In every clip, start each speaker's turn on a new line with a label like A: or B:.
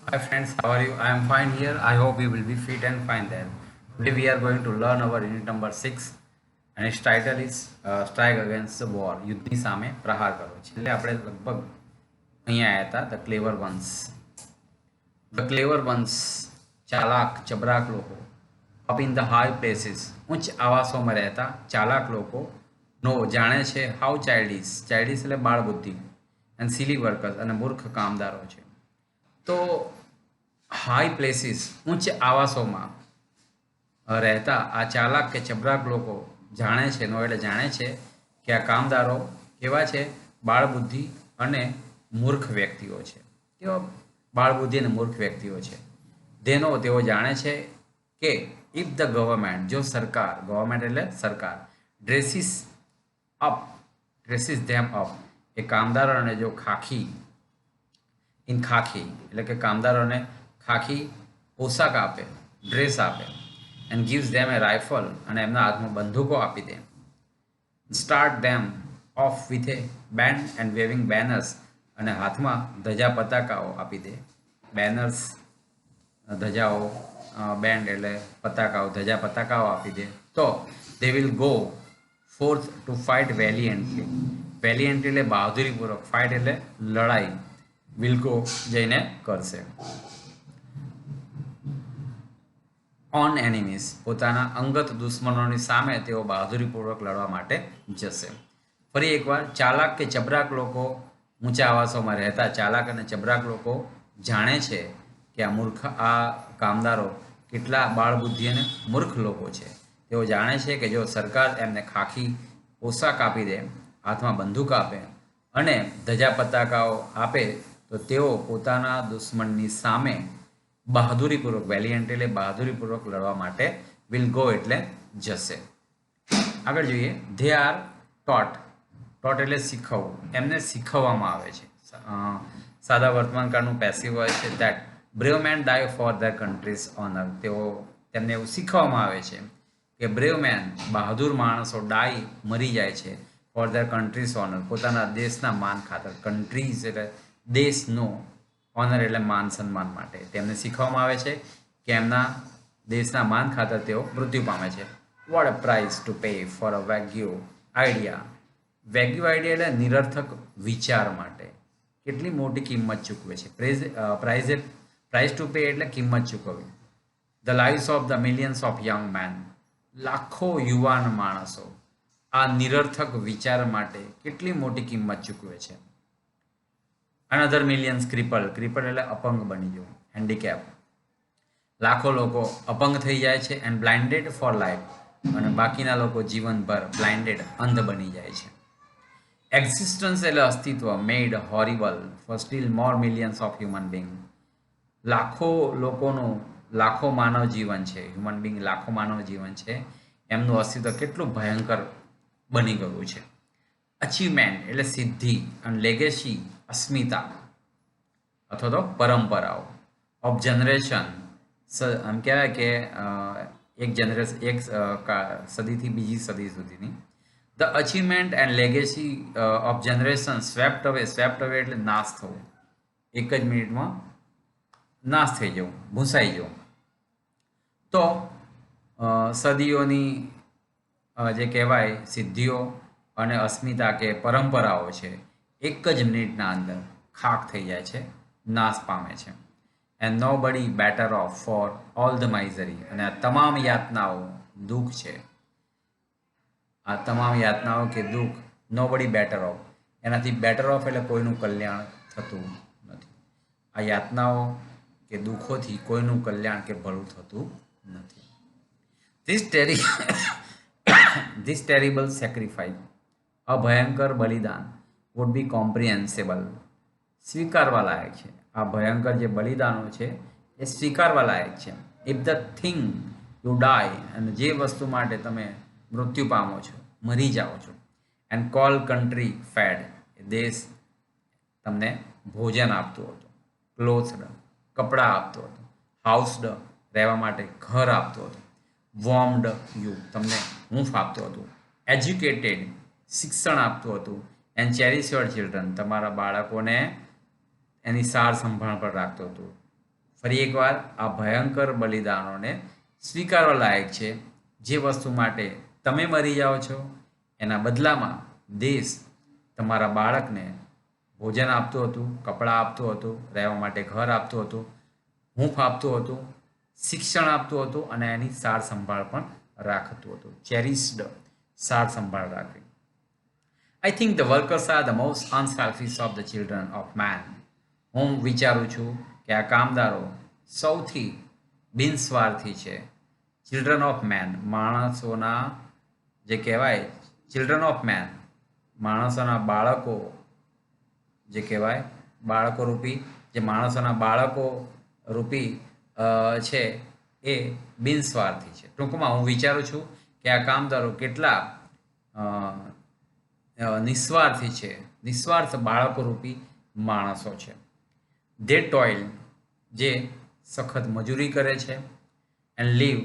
A: Hi friends, how are you? I am fine here. I hope you will be fit and fine there. Today we are going to learn our unit number 6 and its title is Strike Against the War. યુદ્ધની સામે પ્રહાર કરો. છેલ્લે આપણે લગભગ અહીંયા આવ્યા હતા the clever ones. The clever ones ચાલાક ચબરાક લોકો up in the high places ઉચ્ચ આવાસોમાં રહેતા ચાલાક લોકો નો જાણે છે હાઉ ચાઇલ્ડીસ ચાઇલ્ડીસ એટલે બાળ બુદ્ધિ એન્ડ સિલી વર્કર્સ અને મૂર્ખ કામદારો છે. તો હાઈ પ્લેસીસ ઉચ્ચ આવાસોમાં રહેતા આ ચાલાક કે ચબરાક લોકો જાણે છે નો એટલે જાણે છે કે આ કામદારો કેવા છે બાળબુદ્ધિ અને મૂર્ખ વ્યક્તિઓ છે. કેવા બાળબુદ્ધિ અને મૂર્ખ વ્યક્તિઓ છે. તેઓ જાણે છે કે ઇફ ધ ગવર્મેન્ટ જો સરકાર ગવર્મેન્ટ એટલે સરકાર ડ્રેસીસ ધેમ અપ એ કામદારોને જો ખાખી એટલે કે કામદારોને ખાખી પોશાક આપે ડ્રેસ આપે and gives them a rifle અને એમના હાથમાં બંદૂકો આપી દે start them off with a band and waving banners અને હાથમાં ધજા પતાકાઓ આપી દે બેનર્સ ધજાઓ બેન્ડ એટલે પતાકાઓ ધજા પતાકાઓ આપી દે તો they will go forth to fight valiantly એટલે બહાદુરીપૂર્વક ફાઇટ એટલે લડાઈ વિલકો જઈને કરશે ઓન એનિમીઝ પોતાના અંગત દુશ્મનોની સામે તેઓ બહાદુરીપૂર્વક લડવા માટે જશે. ફરી એકવાર ચાલાક કે ચબરાક લોકો ઊંચા આવાસોમાં રહેતા ચાલાક અને ચબરાક લોકો જાણે છે કે આ કામદારો કેટલા બાળબુદ્ધિ અને મૂર્ખ લોકો છે. તેઓ જાણે છે કે જો સરકાર એમને ખાખી પોશાક આપી દે હાથમાં બંદૂક આપે અને ધજા પતાકાઓ આપે તો તેઓ પોતાના દુશ્મનની સામે બહાદુરીપૂર્વક વેલિયન્ટ એટલે બહાદુરીપૂર્વક લડવા માટે વિલ ગો એટલે જશે. આગળ જોઈએ ધે આર ટોટ એટલે શીખવવું એમને શીખવવામાં આવે છે. સાદા વર્તમાનકાળનું પેસિવ હોય છે that brave men die for their countries honour તેમને એવું શીખવવામાં આવે છે કે બ્રેવ મેન બહાદુર માણસો ડાય મરી જાય છે ફોર ધેર કન્ટ્રીઝ ઓનર પોતાના દેશના માન ખાતર કન્ટ્રીઝ એટલે દેશનો ઓનર એટલે માન સન્માન માટે તેમને શીખવવામાં આવે છે કે એમના દેશના માન ખાતર તેઓ મૃત્યુ પામે છે. What a price to pay for a vague idea એટલે નિરર્થક વિચાર માટે કેટલી મોટી કિંમત ચૂકવે છે. પ્રાઇઝ ટુ પે એટલે કિંમત ચૂકવવી. The lives of the millions of young men લાખો યુવાન માણસો આ નિરર્થક વિચાર માટે કેટલી મોટી કિંમત ચૂકવે છે. અનધર મિલિયન્સ ક્રિપલ એટલે અપંગ બની જવું હેન્ડીકેપ લાખો લોકો અપંગ થઈ જાય છે એન્ડ બ્લાઇન્ડેડ ફોર લાઈફ અને બાકીના લોકો જીવનભર બ્લાઇન્ડેડ અંધ બની જાય છે. એક્ઝિસ્ટન્સ એટલે અસ્તિત્વ made horrible for still more millions of human being લાખો માનવ જીવન છે હ્યુમન બિંગ લાખો માનવ જીવન છે એમનું અસ્તિત્વ કેટલું ભયંકર બની ગયું છે. અચીવમેન્ટ એટલે સિદ્ધિ અને લેગેસી અસ્મિતા અથવા તો પરંપરાઓ ઓફ જનરેશન આમ કહેવાય કે એક સદીથી બીજી સદી સુધીની the achievement and legacy of generation swept અવે એટલે નાશ થવું એક જ મિનિટમાં નાશ થઈ જવું ભૂંસાઈ જવું. તો સદીઓની જે કહેવાય સિદ્ધિઓ અને અસ્મિતા કે પરંપરાઓ છે એક જ મિનિટના અંદર ખાક થઈ જાય છે નાશ પામે છે. And nobody better off for all the misery અને આ તમામ યાતનાઓ દુઃખ છે આ તમામ યાતનાઓ કે દુઃખ નો બડી બેટર ઓફ એનાથી બેટર ઓફ એટલે કોઈનું કલ્યાણ થતું નથી. આ યાતનાઓ કે દુઃખોથી કોઈનું કલ્યાણ કે ભલું થતું નથી. ધીસ ટેરિબલ સેક્રિફાઈસ અભયંકર બલિદાન વુડ બી કોમ્પ્રિહેન્સેબલ સ્વીકારવા લાયક છે. આ ભયંકર જે બલિદાનો છે એ સ્વીકારવા લાયક છે. ઇફ ધ થિંગ યુ ડાય અને જે વસ્તુ માટે તમે મૃત્યુ પામો છો મરી જાઓ છો એન્ડ કોલ કન્ટ્રી ફેડ એ દેશ તમને ભોજન આપતું હતું ક્લોથ્ડ કપડાં આપતું હતું હાઉસડ રહેવા માટે ઘર આપતું હતું વોર્મડ યુ તમને હૂંફ આપતું હતું એજ્યુકેટેડ શિક્ષણ આપતું હતું એન્ડ ચેરિશ યોર ચિલ્ડ્રન તમારા બાળકોને એની સાર સંભાળ પર રાખતું હતું ફરી એકવાર આ ભયંકર બલિદાનોને સ્વીકારવા લાયક છે. જે વસ્તુ માટે તમે મરી જાઓ છો એના બદલામાં દેશ તમારા બાળકને ભોજન આપતું હતું, કપડાં આપતું હતું, રહેવા માટે ઘર આપતું હતું, હૂંફ આપતું હતું, શિક્ષણ આપતું હતું અને એની સાર સંભાળ પણ રાખતું હતું. ચેરિસ્ડ સાર સંભાળ રાખવી. I think the workers are the most unselfish of the children of man. હું વિચારું છું કે આ કામદારો સૌથી બિનસ્વાર્થી છે. ચિલ્ડ્રન ઓફ મેન, માણસોના જે કહેવાય ચિલ્ડ્રન ઓફ મેન, માણસોના બાળકો જે કહેવાય બાળકો રૂપી, જે માણસોના બાળકો રૂપી છે એ બિનસ્વાર્થી છે. ટૂંકમાં હું વિચારું છું કે આ કામદારો કેટલા નિસ્વાર્થી છે, નિસ્વાર્થ બાળકો રૂપી માણસો છે. ધે ટોઇલ, જે સખત મજૂરી કરે છે, એન્ડ લીવ,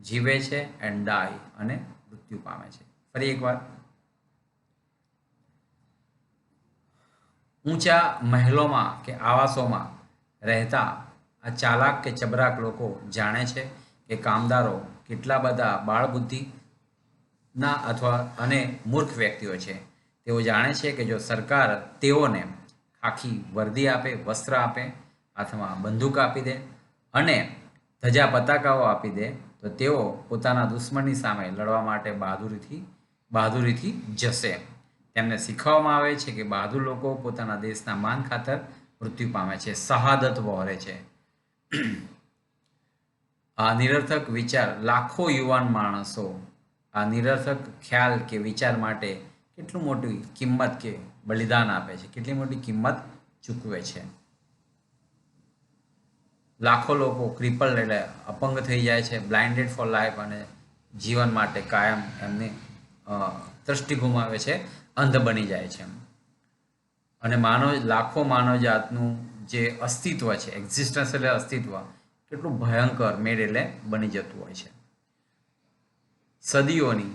A: જીવે છે, એન્ડ ડાય, અને મૃત્યુ પામે છે. ફરી એકવાર, ઊંચા મહેલોમાં કે આવાસોમાં રહેતા આ ચાલાક કે ચબરાક લોકો જાણે છે કે કામદારો કેટલા બધા બાળબુદ્ધિના અથવા અને મૂર્ખ વ્યક્તિઓ છે. તેઓ જાણે છે કે જો સરકાર તેઓને આખી વર્દી આપે, વસ્ત્ર આપે, હાથમાં બંદૂક આપી દે અને ધજા પતાકાઓ આપી દે તો તેઓ પોતાના દુશ્મનની સામે લડવા માટે બહાદુરીથી જશે. તેમને શીખવવામાં આવે છે કે બહાદુર લોકો પોતાના દેશના માન ખાતર મૃત્યુ પામે છે, શહાદત વહોરે છે. આ નિરર્થક વિચાર લાખો યુવાન માણસો આ નિરર્થક ખ્યાલ કે વિચાર માટે કેટલું મોટી કિંમત કે બલિદાન આપે છે, કેટલી મોટી કિંમત ચૂકવે છે. લાખો લોકો ક્રિપલ એટલે અપંગ થઈ જાય છે, બ્લાઇન્ડેડ ફોર લાઈફ, અને જીવન માટે કાયમ એમને દ્રષ્ટિ ગુમાવે છે, અંધ બની જાય છે. અને લાખો માનવજાતનું જે અસ્તિત્વ છે, એક્ઝિસ્ટન્સ એટલે અસ્તિત્વ, કેટલું ભયંકર મેળ એટલે બની જતું હોય છે. સદીઓની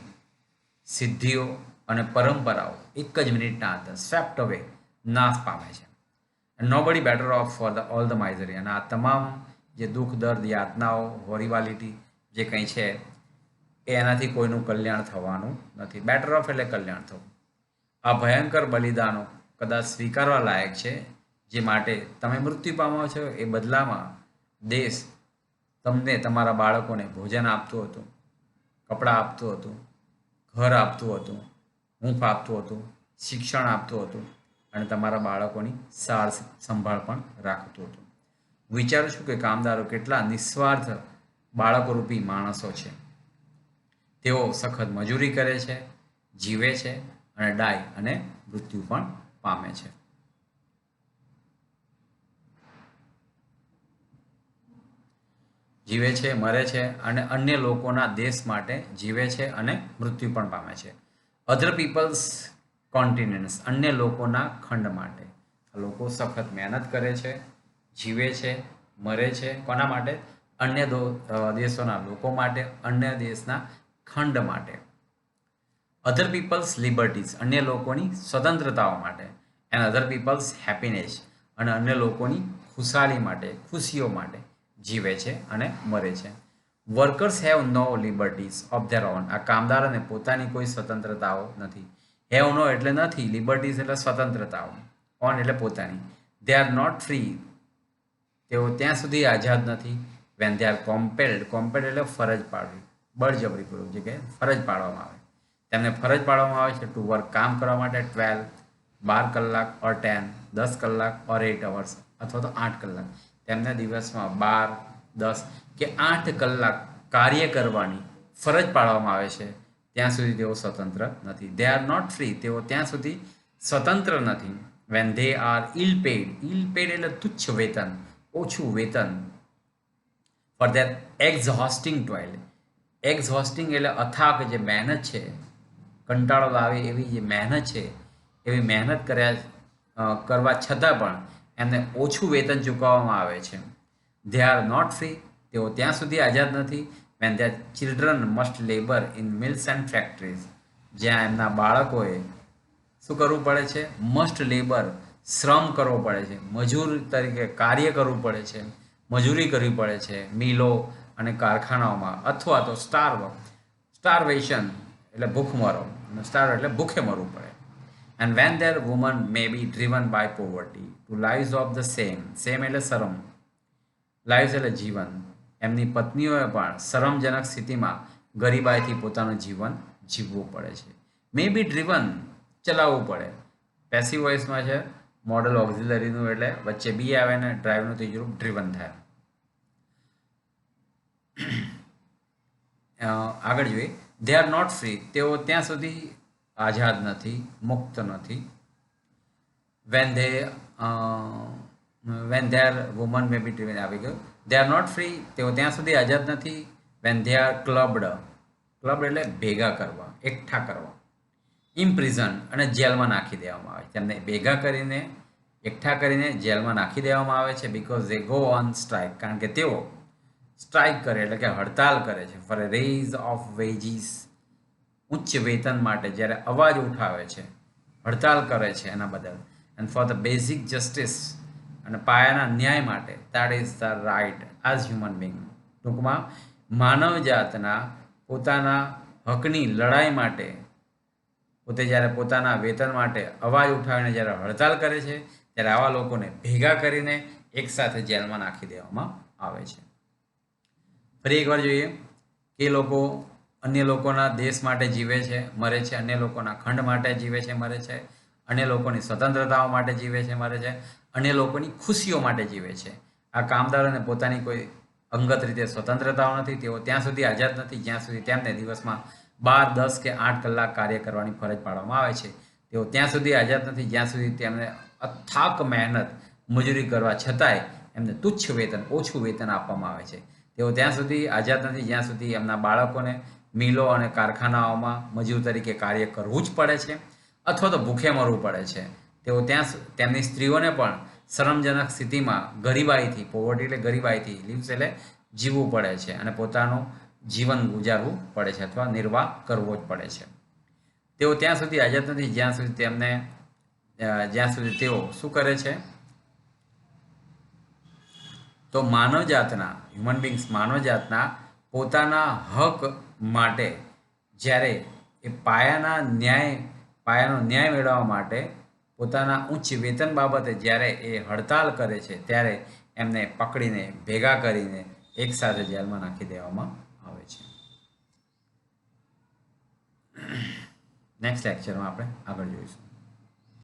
A: સિદ્ધિઓ અને પરંપરાઓ એક જ મિનિટના અંતર સ્વેપ્ટ અવે, નાશ પામે છે. Nobody better off for all the misery. અને આ તમામ જે દુઃખ, દર્દ, યાતનાઓ, હોરિવાલિટી જે કંઈ છે એ એનાથી કોઈનું કલ્યાણ થવાનું નથી. બેટર ઓફ એટલે કલ્યાણ થવું. આ ભયંકર બલિદાનો કદાચ સ્વીકારવા લાયક છે, જે માટે તમે મૃત્યુ પામો છો. એ બદલામાં દેશ તમને, તમારા બાળકોને ભોજન આપતું હતું, કપડાં આપતું હતું, ઘર આપતું હતું, હૂંફ આપતું હતું, શિક્ષણ આપતું હતું અને તમારા બાળકોની સાર સંભાળ પણ રાખતું હતું. વિચારું છું કે કામદારો કેટલા નિસ્વાર્થ બાળકોરૂપી માણસો છે. તેઓ સખત મજૂરી કરે છે, જીવે છે અને ડાય અને મૃત્યુ પણ પામે છે. જીવે છે, મરે છે અને અન્ય લોકોના દેશ માટે જીવે છે અને મૃત્યુ પણ પામે છે. અધર પીપલ્સ કોન્ટિનેન્ટ્સ, અન્ય લોકોના ખંડ માટે. લોકો સખત મહેનત કરે છે, જીવે છે, મરે છે. કોના માટે? અન્ય દેશોના લોકો માટે, અન્ય દેશના ખંડ માટે. અધર પીપલ્સ લિબર્ટીઝ, અન્ય લોકોની સ્વતંત્રતાઓ માટે. એન્ડ અધર પીપલ્સ હેપીનેસ, અને અન્ય લોકોની ખુશાલી માટે, ખુશીઓ માટે જીવે છે અને મરે છે. Workers have no liberties of their own. આ કામદારોને પોતાની કોઈ સ્વતંત્રતાઓ નથી. હેવ નો એટલે નથી, લિબર્ટીઝ એટલે સ્વતંત્રતાઓ, ઓન એટલે પોતાની. દે આર નોટ ફ્રી, તેઓ ત્યાં સુધી આઝાદ નથી. વેન દે આર કોમ્પેલ્ડ, કોમ્પેલ્ડ એટલે ફરજ પાડવી, બળજબરીપૂર્વક જે કે ફરજ પાડવામાં આવે, તેમને ફરજ પાડવામાં આવે છે ટુ વર્ક, કામ કરવા માટે 12, 12 કલાક ઓર 10, 10 કલાક ઓર 8 અવર્સ, અથવા તો 8 કલાક. તેમને દિવસમાં 12, 10 કે 8 કલાક કાર્ય કરવાની ફરજ પાડવામાં આવે છે. ત્યાં સુધી તેઓ સ્વતંત્ર નથી. દે આર નોટ ફ્રી, તેઓ ત્યાં સુધી સ્વતંત્ર નથી. When they are ill paid, ill paid એટલે તુચ્છ વેતન, ઓછું વેતન. ફોર ધેર એક્ઝહોસ્ટિંગ ટોઇલ, એક્ઝહોસ્ટિંગ એટલે અથાક જે મહેનત છે, કંટાળો લાવે એવી જે મહેનત છે, એવી મહેનત કરવા છતાં પણ એમને ઓછું વેતન ચૂકવવામાં આવે છે. ધે આર નોટ ફ્રી, તેઓ ત્યાં સુધી આઝાદ નથી. When their children must labour in mills and factories, જ્યાં એમના બાળકોએ શું કરવું પડે છે? મસ્ટ લેબર, શ્રમ કરવો પડે છે, મજૂર તરીકે કાર્ય કરવું પડે છે. મજૂરી કરવી પડે છે મિલો અને કારખાનાઓમાં, અથવા તો સ્ટારવેશન એટલે ભૂખમરો, સ્ટાર એટલે ભૂખે મરવું પડે. And when their woman may be driven by poverty to lives of the same એટલે શરમ, લાઈવ્સ એટલે જીવન, એમની પત્નીઓએ પણ શરમજનક સ્થિતિમાં ગરીબાઈથી પોતાનું જીવન જીવવું પડે છે. મે બી ડ્રીવન ચલાવવું પડે. પેસિવ વોઇસમાં છે મોડલ ઓક્ઝિલરીનું, એટલે વચ્ચે બી આવે ને ડ્રાઈવનું ત્રીજું રૂપ ડ્રીવન થાય. આગળ જોઈએ, દે આર નોટ ફ્રી, તેઓ ત્યાં સુધી આઝાદ નથી, મુક્ત નથી. When their women may be driven આવી ગયું. દે આર નોટ ફ્રી, તેઓ ત્યાં સુધી આઝાદ નથી. વેન ધે આર ક્લબ્ડ એટલે ભેગા કરવા, એકઠા કરવા. ઇમ્પ્રિઝન અને જેલમાં નાખી દેવામાં આવે, તેમને ભેગા કરીને એકઠા કરીને જેલમાં નાખી દેવામાં આવે છે. Because they go on strike, કારણ કે તેઓ સ્ટ્રાઇક કરે એટલે કે હડતાલ કરે છે. For a raise of wages, ઉચ્ચ વેતન માટે જ્યારે અવાજ ઉઠાવે છે, હડતાલ કરે છે એના બદલ. And for the basic justice, અને પાયાના ન્યાય માટે. That is the right as human being. ટૂંકમાં માનવજાતના પોતાના હકની લડાઈ માટે, પોતે જ્યારે પોતાના વેતન માટે અવાજ ઉઠાવીને જ્યારે હડતાલ કરે છે, ત્યારે આવા લોકોને ભેગા કરીને એકસાથે જેલમાં નાખી દેવામાં આવે છે. ફરી એકવાર જોઈએ કે લોકો અન્ય લોકોના દેશ માટે જીવે છે, મરે છે. અન્ય લોકોના ખંડ માટે જીવે છે, મરે છે. અન્ય લોકોની સ્વતંત્રતાઓ માટે જીવે છે, મરે છે. અન્ય લોકોની ખુશીઓ માટે જીવે છે. આ કામદારોને પોતાની કોઈ અંગત રીતે સ્વતંત્રતાઓ નથી. તેઓ ત્યાં સુધી આઝાદ નથી જ્યાં સુધી તેમને દિવસમાં 12, 10 કે 8 કલાક કાર્ય કરવાની ફરજ પાડવામાં આવે છે. તેઓ ત્યાં સુધી આઝાદ નથી જ્યાં સુધી તેમને અથાક મહેનત મજૂરી કરવા છતાંય એમને તુચ્છ વેતન, ઓછું વેતન આપવામાં આવે છે. તેઓ ત્યાં સુધી આઝાદ નથી જ્યાં સુધી એમના બાળકોને મિલો અને કારખાનાઓમાં મજૂર તરીકે કાર્ય કરવું જ પડે છે, અથવા તો ભૂખે મરવું પડે છે. તેઓ તેમની સ્ત્રીઓને પણ શરમજનક સ્થિતિમાં ગરીબાઈથી, પોવર્ટી એટલે ગરીબાઈથી, લીવ્સ એટલે જીવવું પડે છે, અને પોતાનું જીવન ગુજારવું પડે છે અથવા નિર્વાહ કરવો જ પડે છે. તેઓ ત્યાં સુધી આઝાદ નથી જ્યાં સુધી તેઓ શું કરે છે, તો માનવજાતના પોતાના હક માટે જ્યારે એ પાયાનો ન્યાય મેળવવા માટે પોતાના ઉચ્ચ વેતન બાબતે જ્યારે એ હડતાલ કરે છે, ત્યારે એમને પકડીને ભેગા કરીને એકસાથે જેલમાં નાખી દેવામાં આવે છે. નેક્સ્ટ લેક્ચરમાં આપણે આગળ જોઈશું.